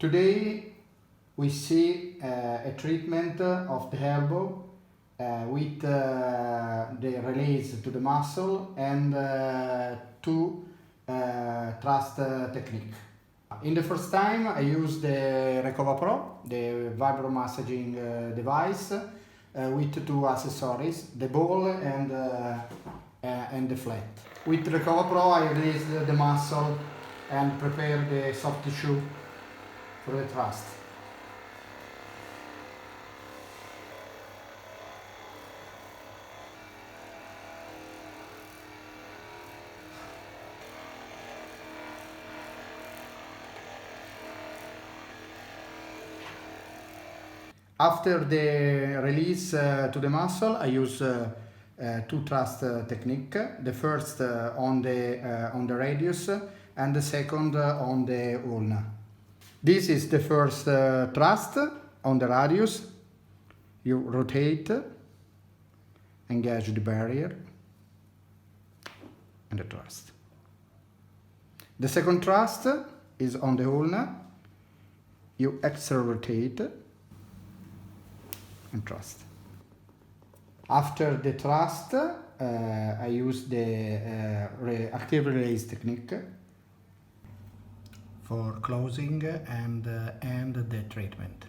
Today we see a treatment of the elbow with the release to the muscle and two thrust technique. In the first time I used the Recovapro, the vibro massaging device with two accessories, the ball and the flat. With Recovapro I release the muscle and prepare the soft tissue for the thrust. After the release to the muscle, I use two thrust technique. The first on the radius and the second on the ulna. This is the first thrust on the radius. You rotate, engage the barrier, and the thrust. The second thrust is on the ulna. You extra rotate and thrust. After the thrust, I use the active release technique for closing and the treatment.